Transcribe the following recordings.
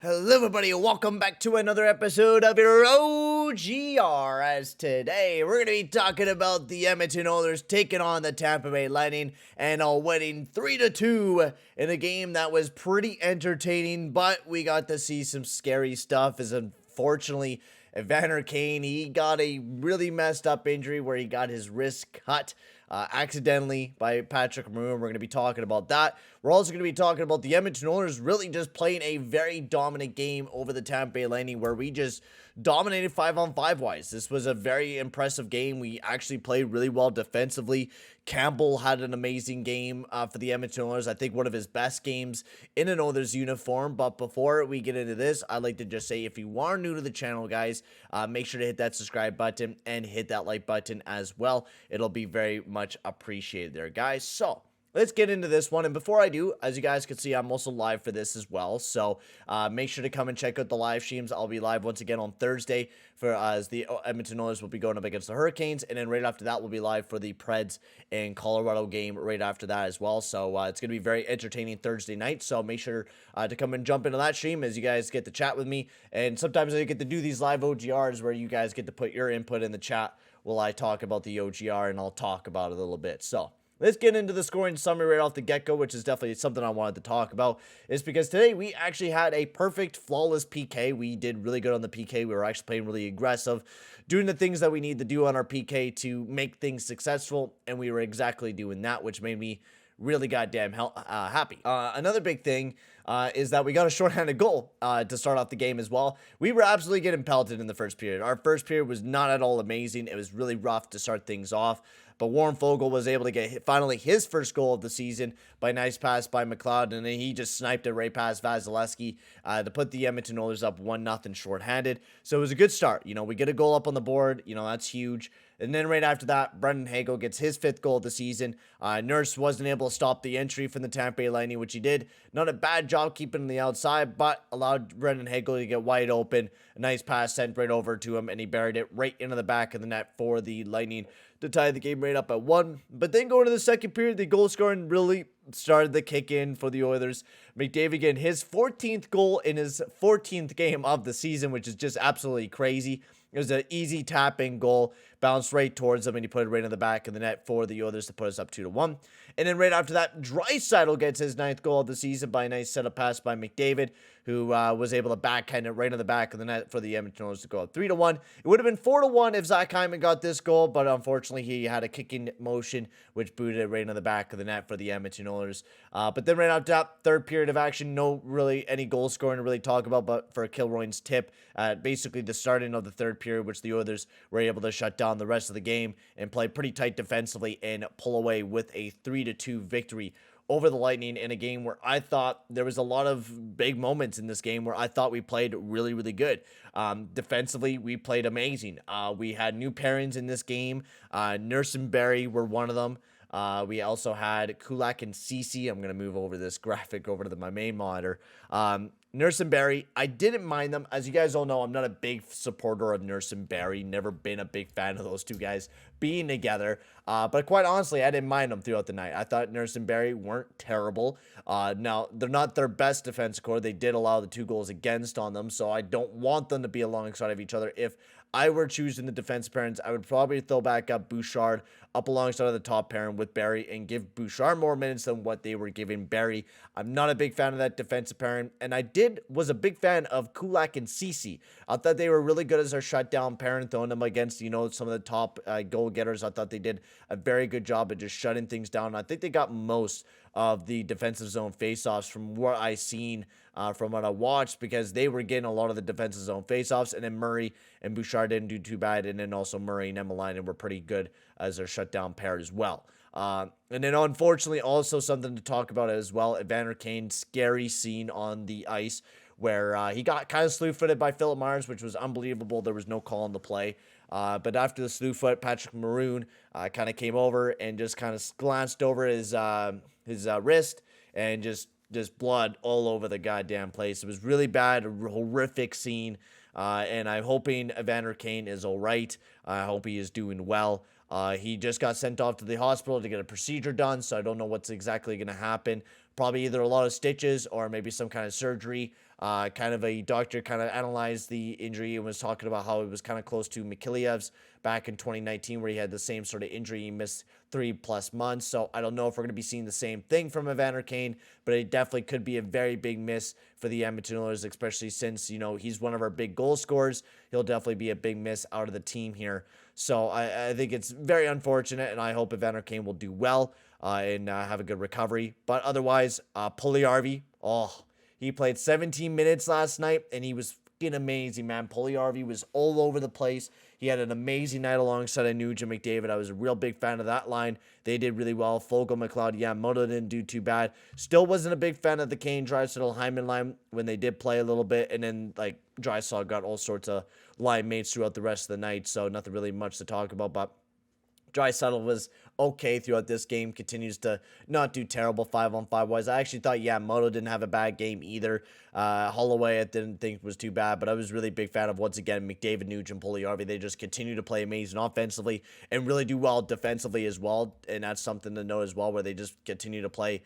Hello, everybody, and welcome back to another episode of your OGR. As today, we're going to be talking about the Edmonton Oilers taking on the Tampa Bay Lightning and winning 3-2 in a game that was pretty entertaining, but we got to see some scary stuff as unfortunately Evander Kane, he got a really messed up injury where he got his wrist cut accidentally by Patrick Maroon. We're going to be talking about that. We're also going to be talking about the Edmonton Oilers really just playing a very dominant game over the Tampa Bay Lightning where we just dominated 5-on-5 wise. This was a very impressive game. We actually played really well defensively. Campbell had an amazing game for the Edmonton Oilers. I think one of his best games in an Oilers uniform. But before we get into this, I'd like to just say if you are new to the channel, guys, make sure to hit that subscribe button and hit that like button as well. It'll be very much appreciated there, guys. So let's get into this one. And before I do, as you guys can see, I'm also live for this as well. So make sure to come and check out the live streams. I'll be live once again on Thursday for as the Edmonton Oilers will be going up against the Hurricanes. And then right after that, we'll be live for the Preds and Colorado game right after that as well. So it's going to be very entertaining Thursday night. So make sure to come and jump into that stream as you guys get to chat with me. And sometimes I get to do these live OGRs where you guys get to put your input in the chat while I talk about the OGR and I'll talk about it a little bit. So let's get into the scoring summary right off the get-go, which is definitely something I wanted to talk about, is because today we actually had a perfect, flawless PK. We did really good on the PK. We were actually playing really aggressive, doing the things that we need to do on our PK to make things successful, and we were exactly doing that, which made me really goddamn happy. Another big thing is that we got a shorthanded goal to start off the game as well. We were absolutely getting pelted in the first period. Our first period was not at all amazing. It was really rough to start things off. But Warren Fogle was able to get finally his first goal of the season by a nice pass by McLeod, and then he just sniped it right past Vasilevsky to put the Edmonton Oilers up 1-0 shorthanded. So it was a good start. You know, we get a goal up on the board. You know, that's huge. And then right after that, Brendan Hagel gets his 5th goal of the season. Nurse wasn't able to stop the entry from the Tampa Bay Lightning, which he did. Not a bad job keeping on the outside, but allowed Brendan Hagel to get wide open. A nice pass sent right over to him, and he buried it right into the back of the net for the Lightning to tie the game right up at 1. But then going to the second period, the goal scoring really started to kick in for the Oilers. McDavid getting his 14th goal in his 14th game of the season, which is just absolutely crazy. It was an easy tap-in goal, bounced right towards him, and he put it right in the back of the net for the Oilers to put us up 2-1. And then right after that, Draisaitl gets his 9th goal of the season by a nice setup pass by McDavid, who was able to backhand it right in the back of the net for the Edmonton Oilers to go up 3-1. It would have been 4-1 if Zach Hyman got this goal, but unfortunately he had a kicking motion, which booted it right in the back of the net for the Edmonton Oilers. But then right after that, third period of action, no really any goal scoring to really talk about, but for Kilroy's tip at basically the starting of the third period, which the Oilers were able to shut down the rest of the game and play pretty tight defensively and pull away with a 3-2 victory over the Lightning in a game where I thought there was a lot of big moments in this game where I thought we played really, really good. Defensively, we played amazing. We had new pairings in this game. Nurse and Barry were one of them. We also had Kulak and Cece. I'm going to move over this graphic over to my main monitor. Nurse and Barry, I didn't mind them. As you guys all know, I'm not a big supporter of Nurse and Barry. Never been a big fan of those two guys being together. But quite honestly, I didn't mind them throughout the night. I thought Nurse and Barry weren't terrible. Now, they're not their best defense core. They did allow the 2 goals against on them, so I don't want them to be alongside of each other. If I were choosing the defense pairings, I would probably throw back up Bouchard up alongside of the top pairing with Barry and give Bouchard more minutes than what they were giving Barry. I'm not a big fan of that defensive pairing, and I was a big fan of Kulak and Cece. I thought they were really good as our shutdown pairing, throwing them against, you know, some of the top goal getters. I thought they did a very good job of just shutting things down. I think they got most of the defensive zone faceoffs from what I seen from what I watched, because they were getting a lot of the defensive zone faceoffs, and then Murray and Bouchard didn't do too bad, and then also Murray and Emmeline were pretty good as their shutdown pair as well. And then unfortunately also something to talk about as well, Evander Kane's scary scene on the ice where he got kind of slew-footed by Philip Myers, which was unbelievable. There was no call on the play. But after the slew foot, Patrick Maroon kind of came over and just kind of glanced over his wrist and just blood all over the goddamn place. It was really bad, a horrific scene. And I'm hoping Evander Kane is all right. I hope he is doing well. He just got sent off to the hospital to get a procedure done, so I don't know what's exactly going to happen. Probably either a lot of stitches or maybe some kind of surgery. Kind of a doctor kind of analyzed the injury and was talking about how it was kind of close to Mikhailov's back in 2019, where he had the same sort of injury. He missed 3+ months. So I don't know if we're going to be seeing the same thing from Evander Kane, but it definitely could be a very big miss for the Edmonton Oilers, especially since, he's one of our big goal scorers. He'll definitely be a big miss out of the team here. So I think it's very unfortunate, and I hope Evander Kane will do well and have a good recovery. But otherwise, Puljujarvi, he played 17 minutes last night, and he was fucking amazing, man. Puljujarvi was all over the place. He had an amazing night alongside Nugent McDavid. I was a real big fan of that line. They did really well. Fogle, McLeod, Moto didn't do too bad. Still wasn't a big fan of the Kane, Draisaitl, Hyman line when they did play a little bit. And then, Draisaitl got all sorts of line mates throughout the rest of the night. So nothing really much to talk about. But Draisaitl was okay throughout this game, continues to not do terrible 5-on-5 wise. I actually thought, Moto didn't have a bad game either. Holloway I didn't think was too bad, but I was really a big fan of, once again, McDavid, Nugent, Puljujarvi. They just continue to play amazing offensively and really do well defensively as well, and that's something to know as well, where they just continue to play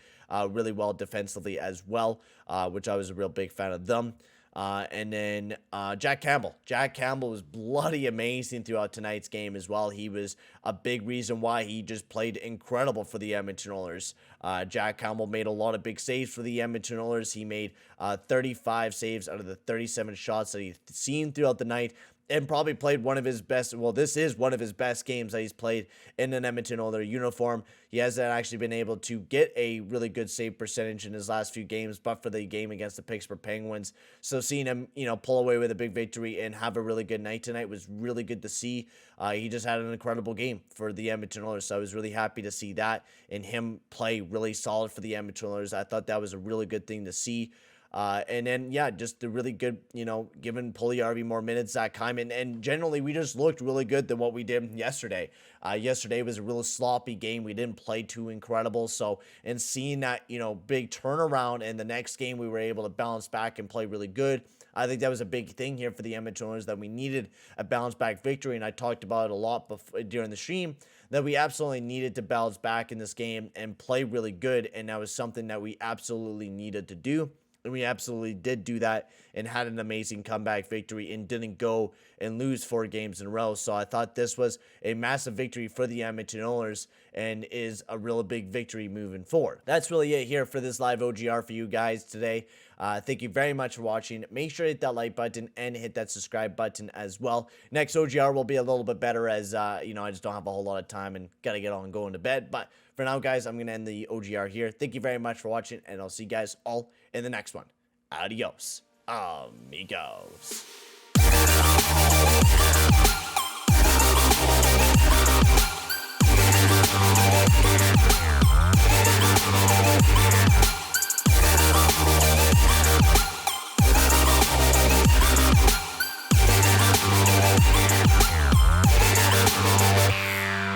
really well defensively as well, which I was a real big fan of them. And then Jack Campbell. Jack Campbell was bloody amazing throughout tonight's game as well. He was a big reason why he just played incredible for the Edmonton Oilers. Jack Campbell made a lot of big saves for the Edmonton Oilers. He made 35 saves out of the 37 shots that he's seen throughout the night, and probably played one of his best, this is one of his best games that he's played in an Edmonton Oilers uniform. He hasn't actually been able to get a really good save percentage in his last few games, but for the game against the Pittsburgh Penguins. So seeing him, pull away with a big victory and have a really good night tonight was really good to see. He just had an incredible game for the Edmonton Oilers, so I was really happy to see that and him play really solid for the Edmonton Oilers. I thought that was a really good thing to see. And then, just the really good, giving Puljujarvi more minutes, Zach Hyman. And generally, we just looked really good than what we did yesterday. Yesterday was a real sloppy game. We didn't play too incredible. So, and seeing that, big turnaround in the next game, we were able to bounce back and play really good. I think that was a big thing here for the Edmonton Oilers, that we needed a bounce back victory. And I talked about it a lot during the stream, that we absolutely needed to bounce back in this game and play really good. And that was something that we absolutely needed to do. And we absolutely did do that and had an amazing comeback victory and didn't go and lose 4 games in a row. So I thought this was a massive victory for the Edmonton Oilers and is a real big victory moving forward. That's really it here for this live OGR for you guys today. Thank you very much for watching. Make sure to hit that like button and hit that subscribe button as well. Next OGR will be a little bit better as, I just don't have a whole lot of time and got to get on going to bed. But for now, guys, I'm going to end the OGR here. Thank you very much for watching, and I'll see you guys all in the next one. Adios, amigos.